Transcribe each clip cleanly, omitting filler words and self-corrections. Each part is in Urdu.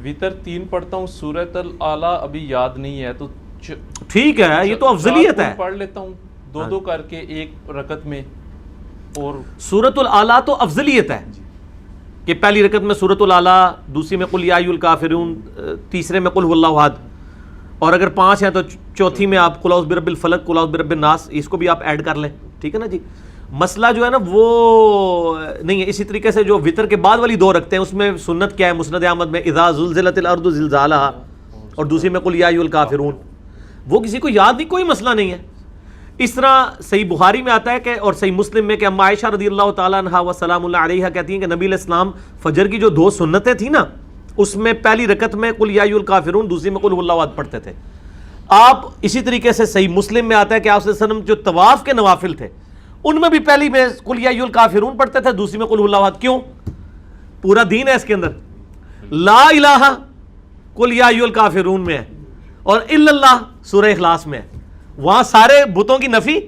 وطر 3 پڑھتا ہوں، سورۃ الاعلیٰ ابھی یاد نہیں ہے، تو ٹھیک ہے، یہ تو افضلیت ہے. پڑھ لیتا ہوں 2 کر کے ایک رکعت میں. اور سورۃ الاعلیٰ تو افضلیت ہے کہ پہلی رکعت میں سورۃ الاعلیٰ، دوسری میں قل یا ایھا الکافرون، تیسرے میں قل ھو اللہ احد، اور اگر 5 ہیں تو چوتھی میں آپ قل اعوذ برب الفلق، قل اعوذ برب الناس، اس کو بھی آپ ایڈ کر لیں. ٹھیک ہے نا جی. مسئلہ جو ہے نا وہ نہیں ہے. اسی طریقے سے جو وطر کے بعد والی 2 رکھتے ہیں اس میں سنت کیا ہے؟ مسند احمد میں اذا زلزلت الارض زلزالہا، اور دوسری میں قل یا ایھا الکافرون. وہ کسی کو یاد نہیں، کوئی مسئلہ نہیں ہے. اس طرح صحیح بخاری میں آتا ہے کہ، اور صحیح مسلم میں کہ اما عائشہ رضی اللہ تعالیٰ عنہا و سلام اللہ علیہا کہتی ہیں کہ نبی علیہ السلام فجر کی جو 2 سنتیں تھیں نا، اس میں پہلی رکعت میں قل یا ایھا الکافرون، دوسری میں قل ھو اللہ احد پڑھتے تھے آپ. اسی طریقے سے صحیح مسلم میں آتا ہے کہ آپ صلی اللہ علیہ وسلم جو طواف کے نوافل تھے ان میں بھی پہلی میں قل یا ایھا الکافرون پڑھتے تھے، دوسری میں قل ھو اللہ احد. کیوں؟ پورا دین ہے اس کے اندر. لا الہ قل یا ایھا الکافرون میں ہے، اور الا اللہ سورہ اخلاص میں ہے. وہاں سارے بتوں کی نفی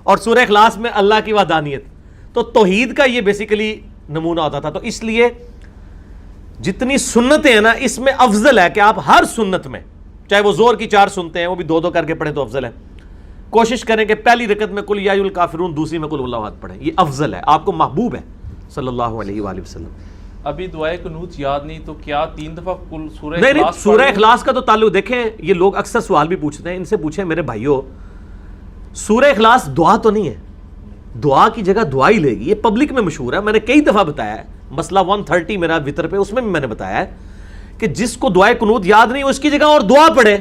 اور سورہ اخلاص میں اللہ کی وحدانیت. تو توحید کا یہ بیسیکلی نمونہ ہوتا تھا. تو اس لیے جتنی سنتیں ہیں نا اس میں افضل ہے کہ آپ ہر سنت میں، چاہے وہ زور کی 4 سنتے ہیں وہ بھی 2 کر کے پڑھیں تو افضل ہے. کوشش کریں کہ پہلی رکعت میں قل یا ایھا الکافرون، دوسری میں قل ھو اللہ احد پڑھیں. یہ افضل ہے، آپ کو محبوب ہے صلی اللہ علیہ وآلہ وسلم. ابھی دعائے قنوت یاد نہیں، تو کیا 3 دفعہ کل سورہ نہیں اخلاص سورہ اخلاص کا تو تعلق دیکھیں، یہ لوگ اکثر سوال بھی پوچھتے ہیں، ان سے پوچھیں میرے بھائیوں، سورہ اخلاص دعا تو نہیں ہے، دعا کی جگہ دعا ہی لے گی. یہ پبلک میں مشہور ہے، میں نے کئی دفعہ بتایا ہے. مسئلہ 130 میرا وطر پہ، اس میں بھی میں نے بتایا ہے کہ جس کو دعائے قنوت یاد نہیں اس کی جگہ اور دعا پڑھے.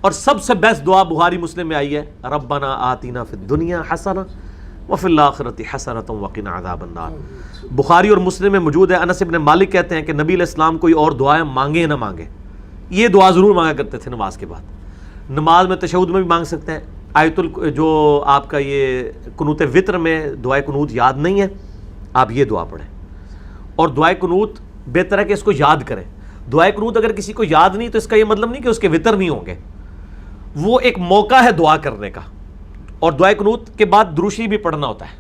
اور سب سے بیسٹ دعا بخاری مسلم میں آئی ہے، ربنا آتنا فی الدنیا حسنہ وفی الآخرۃ حسنۃ وقنا عذاب النار. بخاری اور مسلم میں موجود ہے. انس بن مالک کہتے ہیں کہ نبی علیہ السلام کوئی اور دعائیں مانگے نہ مانگے، یہ دعا ضرور مانگا کرتے تھے نماز کے بعد. نماز میں تشہد میں بھی مانگ سکتے ہیں. جو آپ کا یہ قنوت وطر میں دعائے قنوت یاد نہیں ہے، آپ یہ دعا پڑھیں. اور دعائے قنوت بہتر ہے کہ اس کو یاد کریں. دعائے قنوت اگر کسی کو یاد نہیں تو اس کا یہ مطلب نہیں کہ اس کے وطر نہیں ہوں گے، وہ ایک موقع ہے دعا کرنے کا. اور دعائے قنوت کے بعد دروشی بھی پڑھنا ہوتا ہے.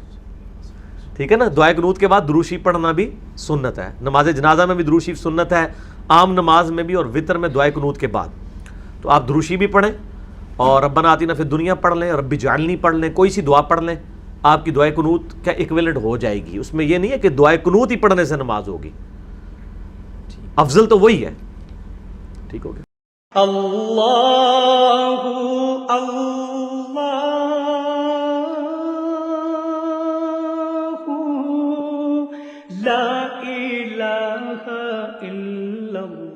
ٹھیک ہے نا، دعائے قنوت کے بعد دروشی پڑھنا بھی سنت ہے. نماز جنازہ میں بھی دروشی سنت ہے، عام نماز میں بھی، اور وطر میں دعائے قنوت کے بعد. تو آپ دروشی بھی پڑھیں اور ربنا آتنا فی الدنیا پڑھ لیں، رب اجعلنی پڑھ لیں، کوئی سی دعا پڑھ لیں، آپ کی دعائے قنوت کا ایکویلنٹ ہو جائے گی. اس میں یہ نہیں ہے کہ دعائے قنوت ہی پڑھنے سے نماز ہوگی، افضل تو وہی ہے. ٹھیک ہو گیا. اللہ لا الہ الا اللہ